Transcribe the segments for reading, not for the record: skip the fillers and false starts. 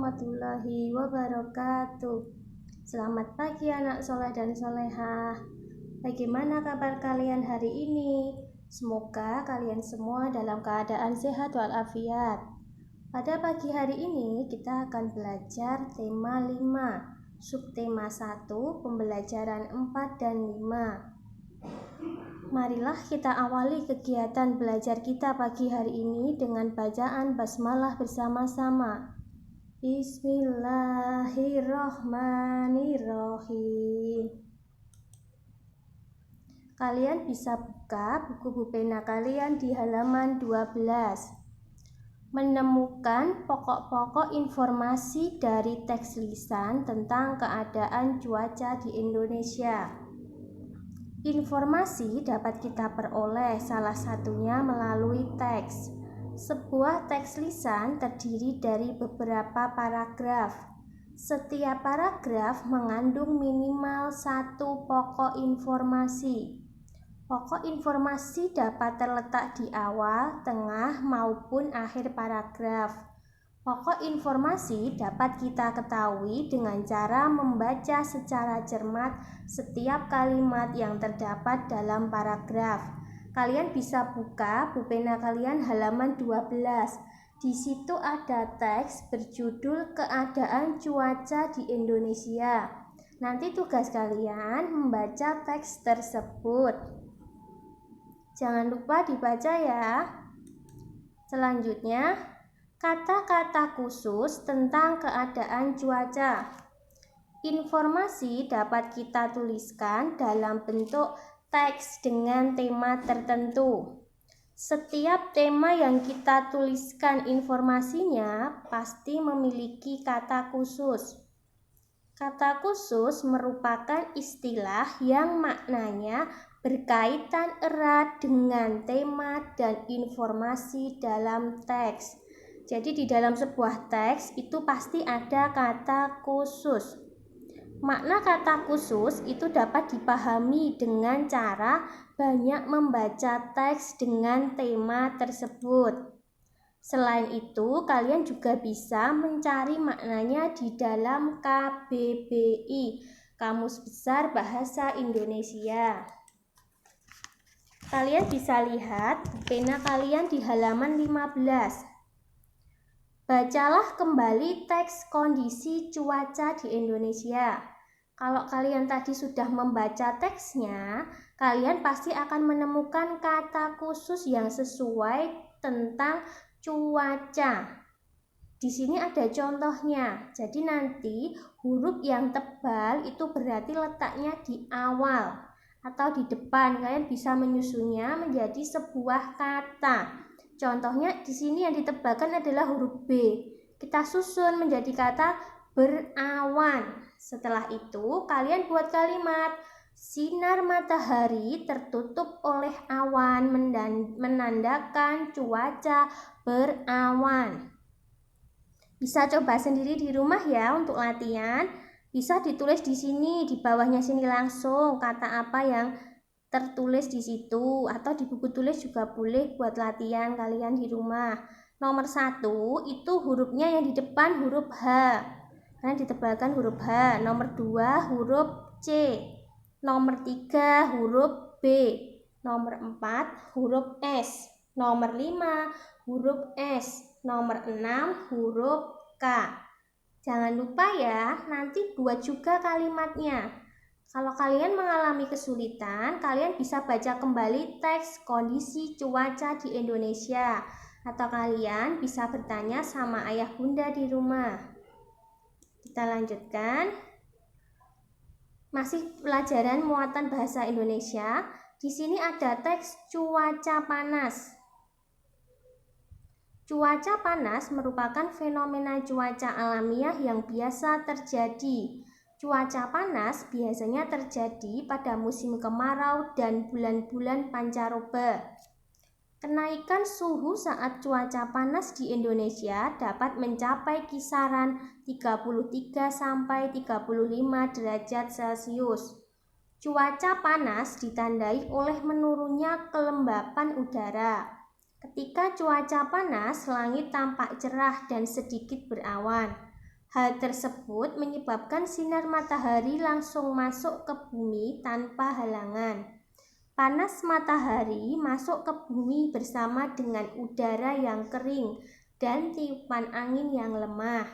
warahmatullahi wabarakatuh. Selamat pagi anak soleh dan solehah. Bagaimana kabar kalian hari ini? Semoga kalian semua dalam keadaan sehat walafiat. Pada pagi hari ini kita akan belajar tema 5, subtema 1, pembelajaran 4 dan 5. Marilah kita awali kegiatan belajar kita pagi hari ini dengan bacaan basmalah bersama-sama. Bismillahirrahmanirrahim. Kalian bisa buka buku pena kalian di halaman 12. Menemukan pokok-pokok informasi dari teks lisan tentang keadaan cuaca di Indonesia. Informasi dapat kita peroleh salah satunya melalui teks. Sebuah teks lisan terdiri dari beberapa paragraf. Setiap paragraf mengandung minimal satu pokok informasi. Pokok informasi dapat terletak di awal, tengah, maupun akhir paragraf. Pokok informasi dapat kita ketahui dengan cara membaca secara cermat setiap kalimat yang terdapat dalam paragraf. Kalian bisa buka pena kalian halaman 12. Di situ ada teks berjudul Keadaan Cuaca di Indonesia. Nanti tugas kalian membaca teks tersebut. Jangan lupa dibaca ya. Selanjutnya, kata-kata khusus tentang keadaan cuaca. Informasi dapat kita tuliskan dalam bentuk teks dengan tema tertentu. Setiap tema yang kita tuliskan informasinya pasti memiliki kata khusus. Kata khusus merupakan istilah yang maknanya berkaitan erat dengan tema dan informasi dalam teks. Jadi di dalam sebuah teks itu pasti ada kata khusus. Makna kata khusus itu dapat dipahami dengan cara banyak membaca teks dengan tema tersebut. Selain itu, kalian juga bisa mencari maknanya di dalam KBBI, Kamus Besar Bahasa Indonesia. Kalian bisa lihat pena kalian di halaman 15. Bacalah kembali teks kondisi cuaca di Indonesia. Kalau kalian tadi sudah membaca teksnya, kalian pasti akan menemukan kata khusus yang sesuai tentang cuaca. Di sini ada contohnya. Jadi nanti huruf yang tebal itu berarti letaknya di awal atau di depan. Kalian bisa menyusunnya menjadi sebuah kata. Contohnya di sini yang ditebalkan adalah huruf B. Kita susun menjadi kata berawan. Setelah itu kalian buat kalimat sinar matahari tertutup oleh awan menandakan cuaca berawan. Bisa coba sendiri di rumah ya untuk latihan. Bisa ditulis di sini, di bawahnya sini langsung kata apa yang tertulis di situ, atau di buku tulis juga boleh buat latihan kalian di rumah. Nomor 1 itu hurufnya yang di depan huruf H, karena ditebalkan huruf H. Nomor 2 huruf C. Nomor 3 huruf B. Nomor 4 huruf S. Nomor 5 huruf S. Nomor 6 huruf K. Jangan lupa ya, nanti buat juga kalimatnya. Kalau kalian mengalami kesulitan, kalian bisa baca kembali teks kondisi cuaca di Indonesia. Atau kalian bisa bertanya sama ayah bunda di rumah. Kita lanjutkan. Masih pelajaran muatan bahasa Indonesia. Di sini ada teks cuaca panas. Cuaca panas merupakan fenomena cuaca alamiah yang biasa terjadi. Cuaca panas biasanya terjadi pada musim kemarau dan bulan-bulan pancaroba. Kenaikan suhu saat cuaca panas di Indonesia dapat mencapai kisaran 33 sampai 35 derajat Celcius. Cuaca panas ditandai oleh menurunnya kelembapan udara. Ketika cuaca panas, langit tampak cerah dan sedikit berawan. Hal tersebut menyebabkan sinar matahari langsung masuk ke bumi tanpa halangan. Panas matahari masuk ke bumi bersama dengan udara yang kering dan tiupan angin yang lemah.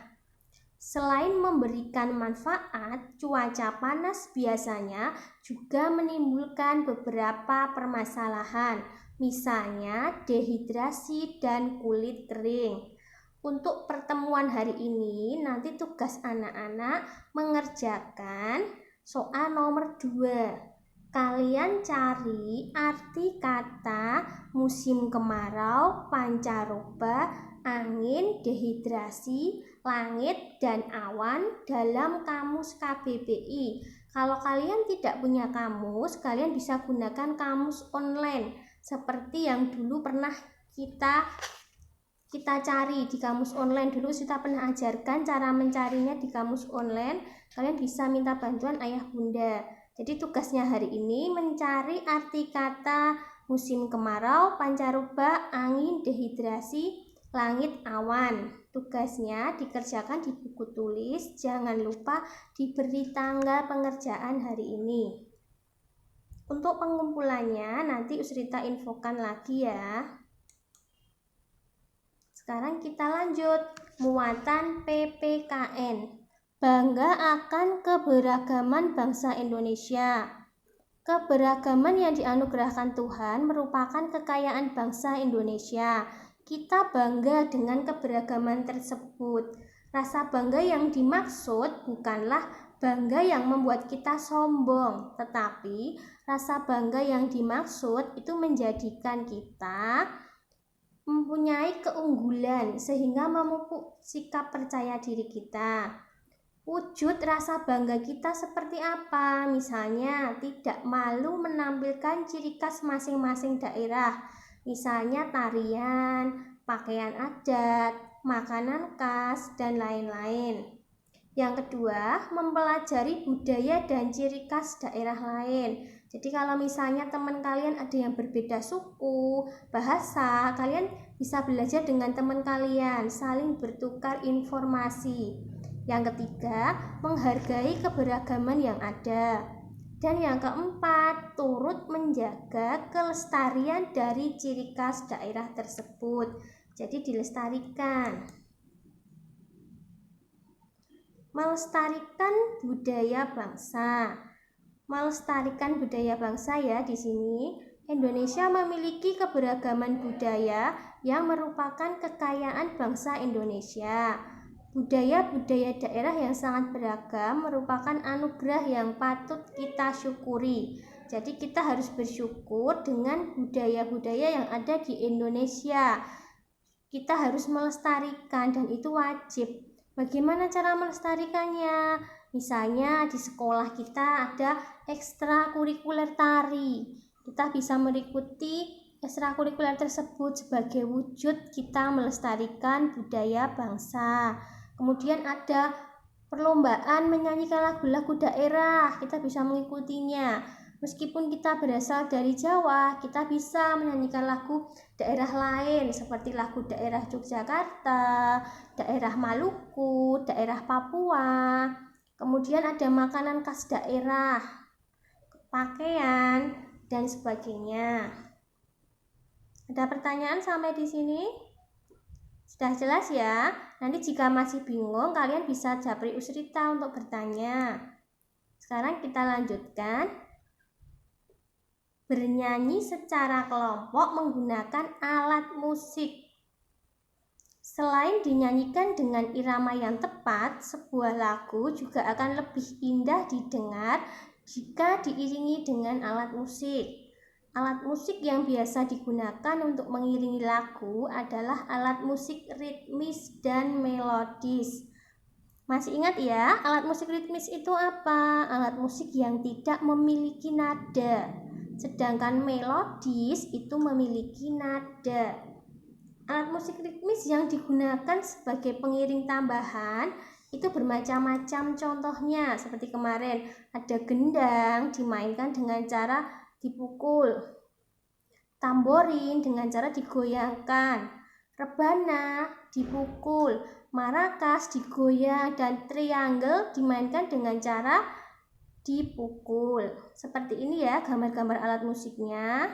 Selain memberikan manfaat, cuaca panas biasanya juga menimbulkan beberapa permasalahan, misalnya dehidrasi dan kulit kering. Untuk pertemuan hari ini, nanti tugas anak-anak mengerjakan soal nomor 2. Kalian cari arti kata musim kemarau, pancaroba, angin, dehidrasi, langit, dan awan dalam kamus KBBI. Kalau kalian tidak punya kamus, kalian bisa gunakan kamus online seperti yang dulu pernah kita cari di kamus online. Dulu kita pernah ajarkan cara mencarinya di kamus online. Kalian bisa minta bantuan ayah bunda. Jadi tugasnya hari ini mencari arti kata musim kemarau, pancaroba, angin, dehidrasi, langit, awan. Tugasnya dikerjakan di buku tulis. Jangan lupa diberi tanggal pengerjaan hari ini. Untuk pengumpulannya nanti Usrita infokan lagi ya. Sekarang kita lanjut, muatan PPKN. Bangga akan keberagaman bangsa Indonesia. Keberagaman yang dianugerahkan Tuhan merupakan kekayaan bangsa Indonesia. Kita bangga dengan keberagaman tersebut. Rasa bangga yang dimaksud bukanlah bangga yang membuat kita sombong, tetapi rasa bangga yang dimaksud itu menjadikan kita mempunyai keunggulan sehingga memupuk sikap percaya diri kita. Wujud rasa bangga kita seperti apa? Misalnya tidak malu menampilkan ciri khas masing-masing daerah, misalnya tarian, pakaian adat, makanan khas, dan lain-lain. Yang kedua, mempelajari budaya dan ciri khas daerah lain. Jadi kalau misalnya teman kalian ada yang berbeda suku, bahasa, kalian bisa belajar dengan teman kalian, saling bertukar informasi. Yang ketiga, menghargai keberagaman yang ada. Dan yang keempat, turut menjaga kelestarian dari ciri khas daerah tersebut. Jadi dilestarikan. Melestarikan budaya bangsa. Melestarikan budaya bangsa ya di sini. Indonesia memiliki keberagaman budaya yang merupakan kekayaan bangsa Indonesia. Budaya-budaya daerah yang sangat beragam merupakan anugerah yang patut kita syukuri. Jadi kita harus bersyukur dengan budaya-budaya yang ada di Indonesia. Kita harus melestarikan dan itu wajib. Bagaimana cara melestarikannya? Misalnya di sekolah kita ada ekstrakurikuler tari. Kita bisa mengikuti ekstrakurikuler tersebut sebagai wujud kita melestarikan budaya bangsa. Kemudian ada perlombaan menyanyikan lagu-lagu daerah. Kita bisa mengikutinya. Meskipun kita berasal dari Jawa, kita bisa menyanyikan lagu daerah lain seperti lagu daerah Yogyakarta, daerah Maluku, daerah Papua. Kemudian ada makanan khas daerah, pakaian, dan sebagainya. Ada pertanyaan sampai di sini? Sudah jelas ya? Nanti jika masih bingung, kalian bisa japri Usrita untuk bertanya. Sekarang kita lanjutkan. Bernyanyi secara kelompok menggunakan alat musik. Selain dinyanyikan dengan irama yang tepat, sebuah lagu juga akan lebih indah didengar jika diiringi dengan alat musik. Alat musik yang biasa digunakan untuk mengiringi lagu adalah alat musik ritmis dan melodis. Masih ingat ya, alat musik ritmis itu apa? Alat musik yang tidak memiliki nada, sedangkan melodis itu memiliki nada. Alat musik ritmis yang digunakan sebagai pengiring tambahan itu bermacam-macam contohnya. Seperti kemarin ada gendang dimainkan dengan cara dipukul, tamborin dengan cara digoyangkan, rebana dipukul, marakas digoyang, dan triangle dimainkan dengan cara dipukul. Seperti ini ya gambar-gambar alat musiknya.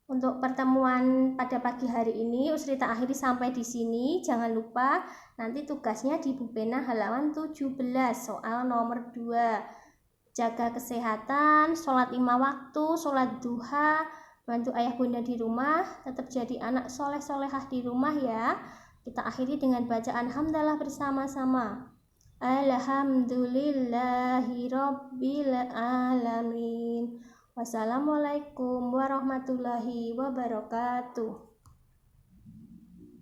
Untuk pertemuan pada pagi hari ini Usrita akhiri sampai di sini. Jangan lupa nanti tugasnya di Bu Pena halaman 17 soal nomor 2. Jaga kesehatan, sholat 5 waktu, sholat duha, bantu ayah bunda di rumah, tetap jadi anak soleh-solehah di rumah ya. Kita akhiri dengan bacaan hamdalah bersama-sama. Alhamdulillahirabbil alamin. Wassalamualaikum warahmatullahi wabarakatuh.